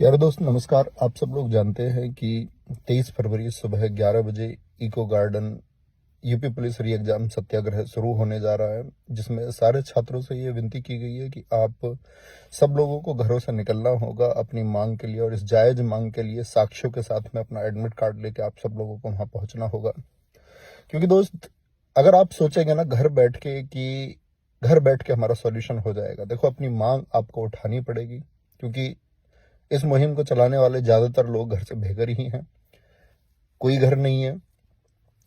यार दोस्त नमस्कार। आप सब लोग जानते हैं कि 23 फरवरी सुबह 11 बजे eco garden UP police re exam satyagraha शुरू होने जा रहा है, जिसमें सारे छात्रों से ये विनती की गई है कि आप सब लोगों को घरों से निकलना होगा अपनी मांग के लिए, और इस जायज मांग के लिए साक्ष्यों के साथ में अपना एडमिट कार्ड लेके आप सब लोगों को वहां पहुंचना होगा। क्योंकि दोस्त, अगर आप सोचेंगे ना घर बैठ के कि घर बैठ के हमारा सॉल्यूशन हो जाएगा, देखो अपनी मांग आपको उठानी पड़ेगी। क्योंकि इस मुहिम को चलाने वाले ज्यादातर लोग घर से बेघर ही हैं, कोई घर नहीं है।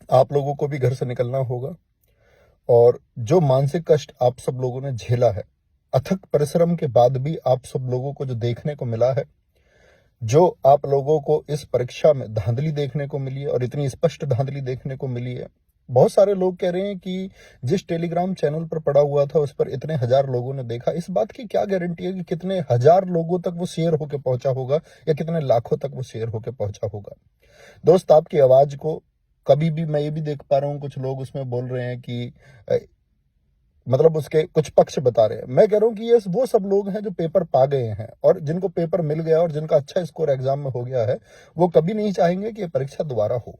आप लोगों को भी घर से निकलना होगा, और जो मानसिक कष्ट आप सब लोगों ने झेला है, अथक परिश्रम के बाद भी आप सब लोगों को जो देखने को मिला है, जो आप लोगों को इस परीक्षा में धांधली देखने को मिली है, और इतनी स्पष्ट धांधली देखने को मिली है। बहुत सारे लोग कह रहे हैं कि जिस टेलीग्राम चैनल पर पड़ा हुआ था उस पर इतने हजार लोगों ने देखा। इस बात की क्या गारंटी है कि कितने हजार लोगों तक वो शेयर होकर पहुंचा होगा, या कितने लाखों तक वो शेयर होकर पहुंचा होगा। दोस्त, आपकी आवाज को कभी भी मैं ये भी देख पा रहा हूं, कुछ लोग उसमें बोल रहे हैं कि मतलब उसके कुछ पक्ष बता रहे हैं। मैं कह रहा हूं कि ये वो सब लोग हैं जो पेपर पा गए हैं, और जिनको पेपर मिल गया और जिनका अच्छा स्कोर एग्जाम में हो गया है, वो कभी नहीं चाहेंगे कि ये परीक्षा दोबारा हो।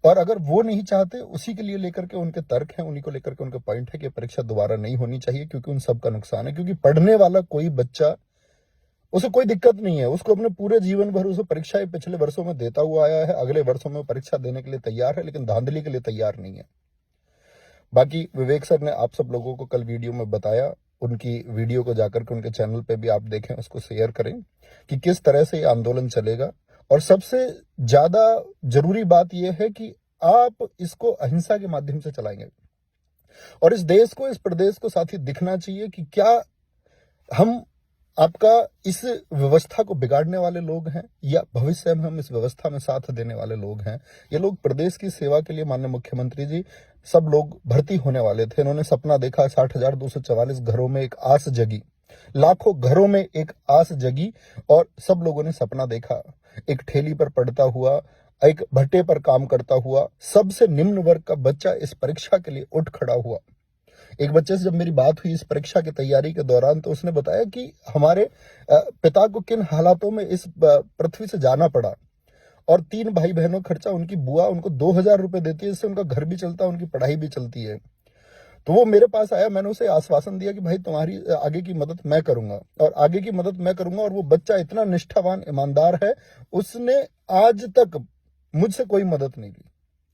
और अगर वो नहीं चाहते, उसी के लिए लेकर के उनके तर्क हैं, उन्हीं को लेकर के उनके पॉइंट है कि परीक्षा दोबारा नहीं होनी चाहिए, क्योंकि उन सबका नुकसान है। क्योंकि पढ़ने वाला कोई बच्चा, उसे कोई दिक्कत नहीं है, उसको अपने पूरे जीवन भर उसे परीक्षाएं पिछले वर्षों में देता हुआ आया है, अगले वर्षों में परीक्षा देने के लिए तैयार है, लेकिन धांधली के लिए तैयार नहीं है। बाकी विवेक सर ने आप सब लोगों को कल वीडियो में बताया, उनकी वीडियो को जाकर के उनके चैनल पे भी आप देखें, उसको शेयर करें कि किस तरह से ये आंदोलन चलेगा। और सबसे ज्यादा जरूरी बात यह है कि आप इसको अहिंसा के माध्यम से चलाएंगे, और इस देश को, इस प्रदेश को साथ ही दिखना चाहिए कि क्या हम आपका इस व्यवस्था को बिगाड़ने वाले लोग हैं, या भविष्य में हम इस व्यवस्था में साथ देने वाले लोग हैं। ये लोग प्रदेश की सेवा के लिए, माननीय मुख्यमंत्री जी, सब लोग भर्ती होने वाले थे। इन्होंने सपना देखा, 60,244 घरों में एक आस जगी, लाखों घरों में एक आस जगी, और सब लोगों ने सपना देखा। एक ठेली पर पड़ता हुआ, एक भट्टे पर काम करता हुआ, सबसे निम्न वर्ग का बच्चा इस परीक्षा के लिए उठ खड़ा हुआ। एक बच्चे से जब मेरी बात हुई इस परीक्षा की तैयारी के दौरान, तो उसने बताया कि हमारे पिता को किन हालातों में इस पृथ्वी से जाना पड़ा, और 3 भाई बहनों खर्चा उनकी बुआ उनको 2,000 रुपए देती है, इससे उनका घर भी चलता है, उनकी पढ़ाई भी चलती है। तो वो मेरे पास आया, मैंने उसे आश्वासन दिया कि भाई तुम्हारी आगे की मदद मैं करूंगा, और आगे की मदद मैं करूंगा। और वो बच्चा इतना निष्ठावान, ईमानदार है, उसने आज तक मुझसे कोई मदद नहीं ली,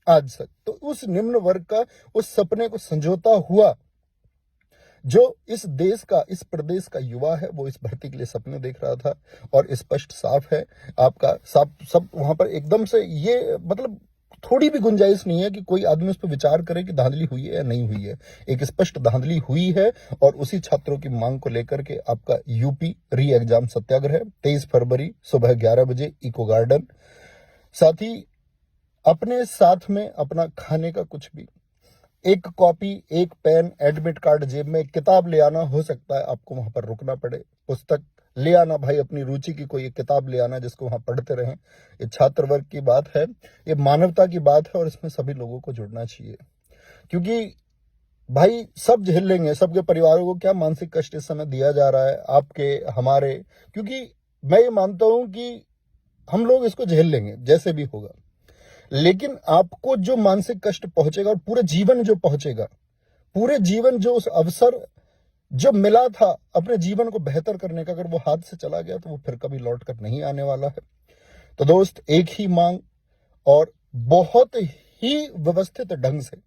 आज तक। तो उस निम्न वर्ग का उस सपने को संजोता हुआ जो इस देश का, इस प्रदेश का युवा है, वो इस भर्ती के लिए सपने देख रहा था। और स्पष्ट साफ है आपका, सब वहां पर एकदम से, ये मतलब थोड़ी भी गुंजाइश नहीं है कि कोई आदमी उस पर विचार करे कि धांधली हुई है या नहीं हुई है। एक स्पष्ट धांधली हुई है, और उसी छात्रों की मांग को लेकर के आपका यूपी री एग्जाम सत्याग्रह 23 फरवरी सुबह 11 बजे इको गार्डन। साथ ही अपने साथ में अपना खाने का कुछ भी, एक कॉपी, एक पेन, एडमिट कार्ड जेब में, एक किताब ले आना। हो सकता है आपको वहां पर रुकना पड़े, पुस्तक ले आना भाई, अपनी रुचि की कोई एक किताब ले आना जिसको वहां पढ़ते रहें। ये छात्र वर्ग की बात है, ये मानवता की बात है, और इसमें सभी लोगों को जुड़ना चाहिए। क्योंकि भाई सब झेल लेंगे, सबके परिवारों को क्या मानसिक कष्ट इस समय दिया जा रहा है, आपके, हमारे। क्योंकि मैं ये मानता हूं कि हम लोग इसको झेल लेंगे जैसे भी होगा, लेकिन आपको जो मानसिक कष्ट पहुंचेगा, और पूरे जीवन जो पहुंचेगा, पूरे जीवन जो उस अवसर जो मिला था अपने जीवन को बेहतर करने का, अगर वो हाथ से चला गया तो वो फिर कभी लौट कर नहीं आने वाला है। तो दोस्त, एक ही मांग, और बहुत ही व्यवस्थित ढंग से,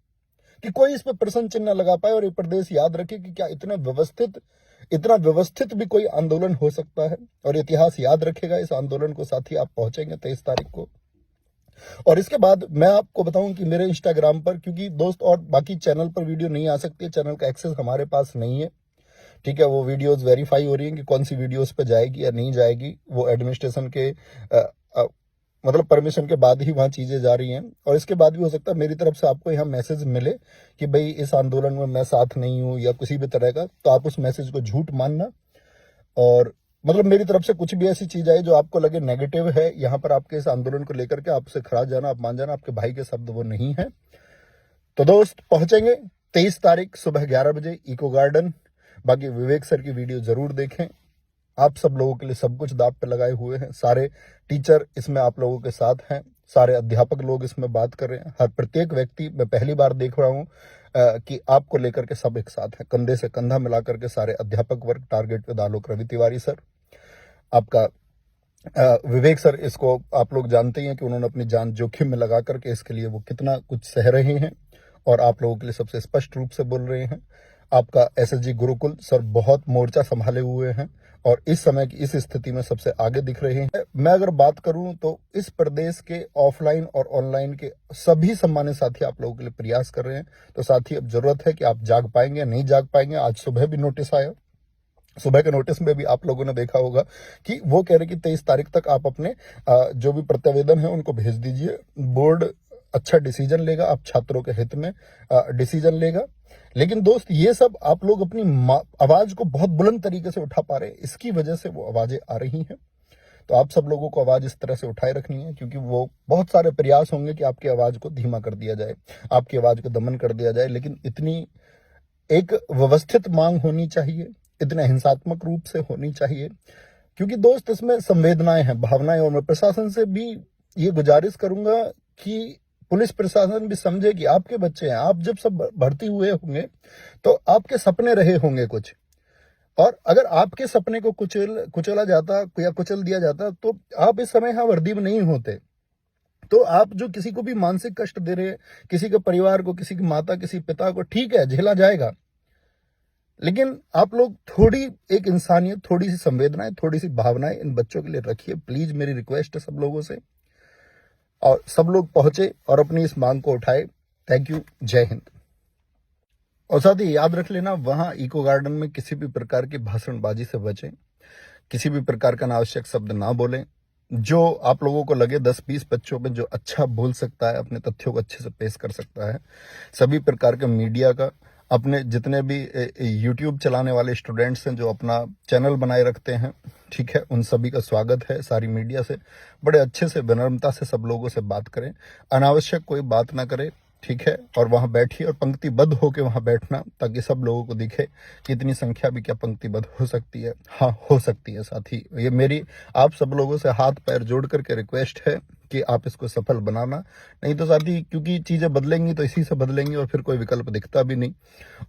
कि कोई इस पर प्रश्न चिन्ह लगा पाए, और ये प्रदेश याद रखे कि क्या इतना व्यवस्थित भी कोई आंदोलन हो सकता है। और इतिहास याद रखेगा इस आंदोलन को। साथ ही आप पहुंचेंगे 23 तारीख को। और इसके बाद मैं आपको बताऊं कि मेरे इंस्टाग्राम पर, क्योंकि दोस्त और बाकी चैनल पर वीडियो नहीं आ सकती है, चैनल का एक्सेस हमारे पास नहीं है, ठीक है। वो वीडियोस वेरीफाई हो रही हैं कि कौन सी वीडियोस पे जाएगी या नहीं जाएगी, वो एडमिनिस्ट्रेशन के मतलब परमिशन के बाद ही वहां चीजें जा रही हैं। और इसके बाद भी हो सकता है मेरी तरफ से आपको यहाँ मैसेज मिले कि भाई इस आंदोलन में मैं साथ नहीं हूं, या किसी भी तरह का, तो आप उस मैसेज को झूठ मानना। और मतलब मेरी तरफ से कुछ भी ऐसी चीज आई जो आपको लगे नेगेटिव है यहाँ पर आपके इस आंदोलन को लेकर के, आपसे खराज जाना, आप मान जाना, आपके भाई के शब्द वो नहीं है। तो दोस्त, पहुंचेंगे 23 तारीख सुबह 11 बजे इको गार्डन। बाकी विवेक सर की वीडियो जरूर देखें, आप सब लोगों के लिए सब कुछ दांव पे लगाए हुए हैं। सारे टीचर इसमें आप लोगों के साथ हैं, सारे अध्यापक लोग इसमें बात कर रहे हैं। हर प्रत्येक व्यक्ति, मैं पहली बार देख रहा हूँ कि आपको लेकर के सब एक साथ हैं, कंधे से कंधा मिलाकर के सारे अध्यापक वर्ग। टारगेट पे आलोक रवि तिवारी सर, आपका विवेक सर, इसको आप लोग जानते ही हैं कि उन्होंने अपनी जान जोखिम में लगा करके इसके लिए वो कितना कुछ सह रहे हैं और आप लोगों के लिए सबसे स्पष्ट रूप से बोल रहे हैं। आपका एसएसजी गुरुकुल सर बहुत मोर्चा संभाले हुए हैं और इस समय की इस स्थिति में सबसे आगे दिख रहे हैं। मैं अगर बात करूं तो इस प्रदेश के ऑफलाइन और ऑनलाइन के सभी सम्मानित साथी आप लोगों के लिए प्रयास कर रहे हैं। तो साथी, अब जरूरत है कि आप जाग पाएंगे, नहीं जाग पाएंगे। आज सुबह भी नोटिस आया, सुबह के नोटिस में भी आप लोगों ने देखा होगा कि वो कह रहे कि 23 तारीख तक आप अपने जो भी प्रतिवेदन है उनको भेज दीजिए। बोर्ड अच्छा डिसीजन लेगा, आप छात्रों के हित में डिसीजन लेगा। लेकिन दोस्त, ये सब आप लोग अपनी आवाज को बहुत बुलंद तरीके से उठा पा रहे हैं, इसकी वजह से वो आवाजें आ रही हैं। तो आप सब लोगों को आवाज इस तरह से उठाए रखनी है, क्योंकि वो बहुत सारे प्रयास होंगे कि आपकी आवाज को धीमा कर दिया जाए, आपकी आवाज को दमन कर दिया जाए। लेकिन इतनी एक व्यवस्थित मांग होनी चाहिए, इतने हिंसात्मक रूप से होनी चाहिए, क्योंकि दोस्त इसमें संवेदनाएं हैं, भावनाएं। और मैं प्रशासन से भी ये गुजारिश करूंगा कि पुलिस प्रशासन भी समझे कि आपके बच्चे हैं। आप जब सब भर्ती हुए होंगे तो आपके सपने रहे होंगे कुछ, और अगर आपके सपने को कुचला जाता या कुचल दिया जाता तो आप इस समय यहाँ वर्दी में नहीं होते। तो आप जो किसी को भी मानसिक कष्ट दे रहे हैं, किसी के परिवार को, किसी की माता, किसी पिता को, ठीक है, झेला जाएगा। लेकिन आप लोग थोड़ी एक इंसानियत, थोड़ी सी संवेदनाएं, थोड़ी सी भावनाएं इन बच्चों के लिए रखिए, प्लीज। मेरी रिक्वेस्ट है सब लोगों से, और सब लोग पहुंचे और अपनी इस मांग को उठाए। थैंक यू, जय हिंद। और साथ ही याद रख लेना, वहां इको गार्डन में किसी भी प्रकार की भाषणबाजी से बचें, किसी भी प्रकार का अनावश्यक शब्द ना बोलें। जो आप लोगों को लगे 10-20 बच्चों में जो अच्छा बोल सकता है, अपने तथ्यों को अच्छे से पेश कर सकता है, सभी प्रकार के मीडिया का, अपने जितने भी यूट्यूब चलाने वाले स्टूडेंट्स हैं जो अपना चैनल बनाए रखते हैं, ठीक है, उन सभी का स्वागत है। सारी मीडिया से बड़े अच्छे से, विनम्रता से सब लोगों से बात करें, अनावश्यक कोई बात ना करें, ठीक है। और वहां बैठिए और पंक्तिबद्ध होकर वहां बैठना, ताकि सब लोगों को दिखे कि इतनी संख्या भी क्या पंक्तिबद्ध हो सकती है। हाँ, हो सकती है साथी। ये मेरी आप सब लोगों से हाथ पैर जोड़ करके रिक्वेस्ट है कि आप इसको सफल बनाना। नहीं तो साथी, क्योंकि चीजें बदलेंगी तो इसी से बदलेंगी और फिर कोई विकल्प दिखता भी नहीं।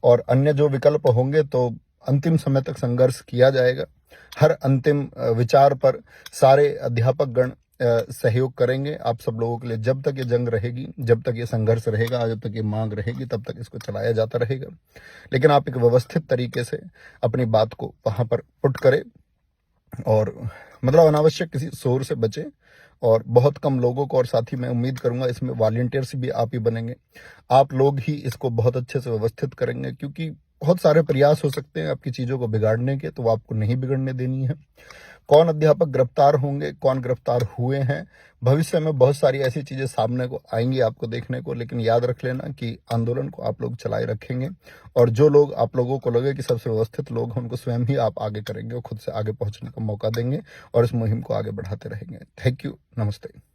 और अन्य जो विकल्प होंगे तो अंतिम समय तक संघर्ष किया जाएगा। हर अंतिम विचार पर सारे अध्यापक गण सहयोग करेंगे आप सब लोगों के लिए। जब तक ये जंग रहेगी, जब तक ये संघर्ष रहेगा, जब तक ये मांग रहेगी, तब तक इसको चलाया जाता रहेगा। लेकिन आप एक व्यवस्थित तरीके से अपनी बात को वहां पर पुट करें और मतलब अनावश्यक किसी शोर से बचे। और बहुत कम लोगों को, और साथ ही मैं उम्मीद करूंगा इसमें वॉलंटियर्स भी आप ही बनेंगे, आप लोग ही इसको बहुत अच्छे से व्यवस्थित करेंगे। क्योंकि बहुत सारे प्रयास हो सकते हैं आपकी चीजों को बिगाड़ने के, तो वो आपको नहीं बिगड़ने देनी है। कौन अध्यापक गिरफ्तार होंगे, कौन गिरफ्तार हुए हैं, भविष्य में बहुत सारी ऐसी चीजें सामने को आएंगी आपको देखने को। लेकिन याद रख लेना कि आंदोलन को आप लोग चलाए रखेंगे, और जो लोग आप लोगों को लगे कि सबसे व्यवस्थित लोग हैं, उनको स्वयं ही आप आगे करेंगे और खुद से आगे पहुंचने का मौका देंगे और इस मुहिम को आगे बढ़ाते रहेंगे। थैंक यू, नमस्ते।